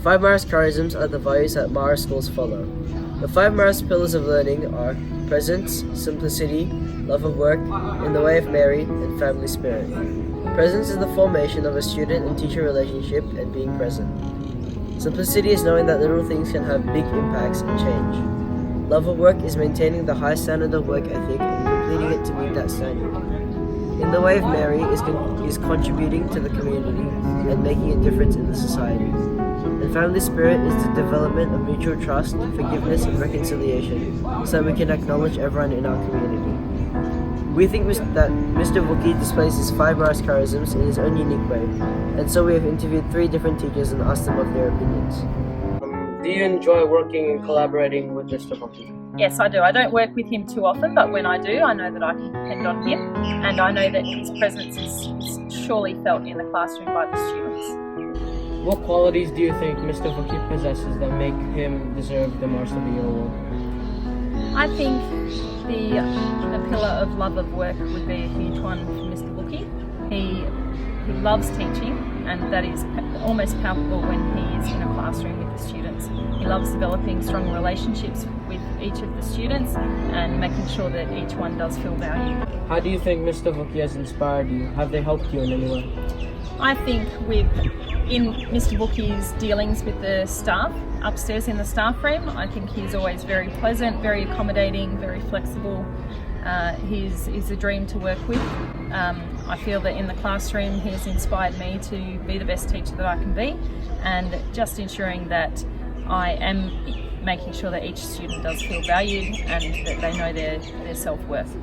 5 Marist charisms are the values that Marist schools follow. The 5 Marist pillars of learning are presence, simplicity, love of work, in the way of Mary, and family spirit. Presence is the formation of a student and teacher relationship and being present. Simplicity is knowing that little things can have big impacts and change. Love of work is maintaining the high standard of work ethic and completing it to meet that standard. In the way of Mary is contributing to the community and making a difference in the society. And family spirit is the development of mutual trust, forgiveness, and reconciliation so that we can acknowledge everyone in our community. We think that Mr. Wookie displays his 5 Marist charisms in his own unique way, and so we have interviewed 3 different teachers and asked them of their opinions. Do you enjoy working and collaborating with Mr. Wookie? Yes, I do. I don't work with him too often, but when I do, I know that I can depend on him, and I know that his presence is surely felt in the classroom by the students. What qualities do you think Mr. Wookie possesses that make him deserve the Marist of the Year award? I think the pillar of love of work would be a huge one for Mr. Wookie. He loves teaching, and that is almost palpable when he is in a classroom with the students. He loves developing strong relationships with each of the students and making sure that each one does feel valued. How do you think Mr. Wookie has inspired you? Have they helped you in any way? I think in Mr. Wookie's dealings with the staff upstairs in the staff room, I think he's always very pleasant, very accommodating, very flexible. He's a dream to work with. I feel that in the classroom he has inspired me to be the best teacher that I can be, and just ensuring that I am making sure that each student does feel valued and that they know their self-worth.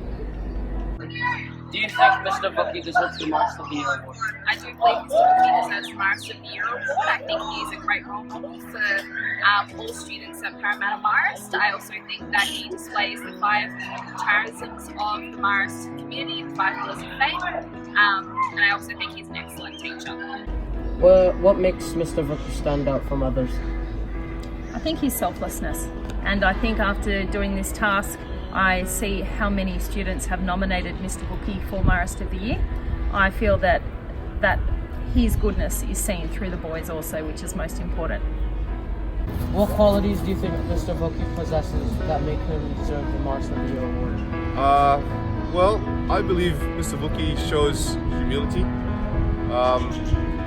Do you think Mr. Wookie deserves the Marist of the Year award? I do believe Mr. Wookie deserves the Marist of the Year award. I think he's a great role model for all students at Parramatta Marist. I also think that he displays the 5 charisms of the Marist community, the 5 pillars of faith, and I also think he's an excellent teacher. Well, what makes Mr. Wookie stand out from others? I think his selflessness, and I think after doing this task I see how many students have nominated Mr. Wookie for Marist of the Year. I feel that his goodness is seen through the boys also, which is most important. What qualities do you think Mr. Wookie possesses that make him deserve the Marist of the Year award? Well, I believe Mr. Wookie shows humility,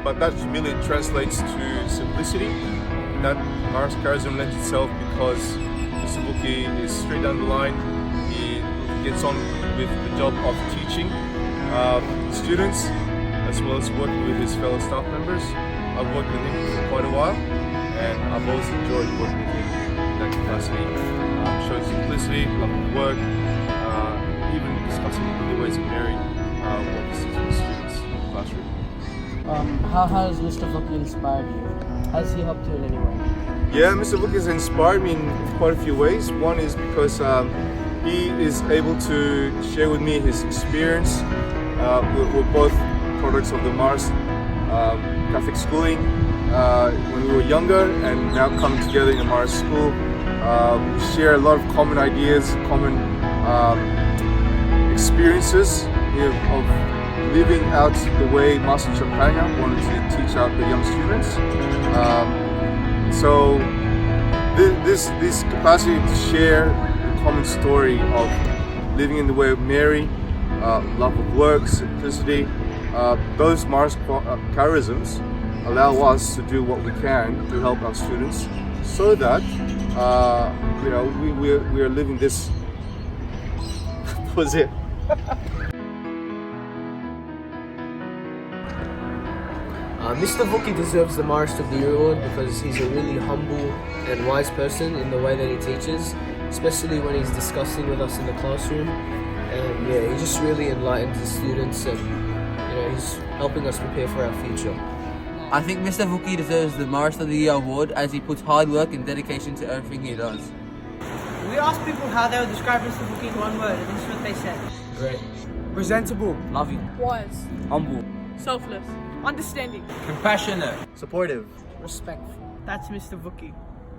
but that humility translates to simplicity. That Marist charism lends itself because Mr. Wookie is straight down the line. He gets on with the job of teaching students as well as working with his fellow staff members. I've worked with him for quite a while, and I've always enjoyed working with him in that capacity. Shows simplicity, love of work, even discussing the ways of Mary when he's teaching students in the classroom. How has Mr. Wookie inspired you? Has he helped you in any way? Yeah, Mr. Wookie has inspired me in quite a few ways. One is because he is able to share with me his experience. We're both products of the Marist Catholic schooling when we were younger, and now coming together in a Marist school. We share a lot of common ideas, common experiences of living out the way Master Champagna wanted to teach out the young students. So this capacity to share the common story of living in the way of Mary, love of work, simplicity, those Marist charisms allow us to do what we can to help our students, so that we are living this. That was it. Mr. Wookie deserves the Marist of the Year award because he's a really humble and wise person in the way that he teaches, especially when he's discussing with us in the classroom. And yeah, he just really enlightens the students, and he's helping us prepare for our future. I think Mr. Wookie deserves the Marist of the Year award as he puts hard work and dedication to everything he does. We asked people how they would describe Mr. Wookie in one word, and this is what they said. Great. Presentable, loving, Wise, humble, selfless, understanding, compassionate, supportive, Respectful. That's Mr. Wookie.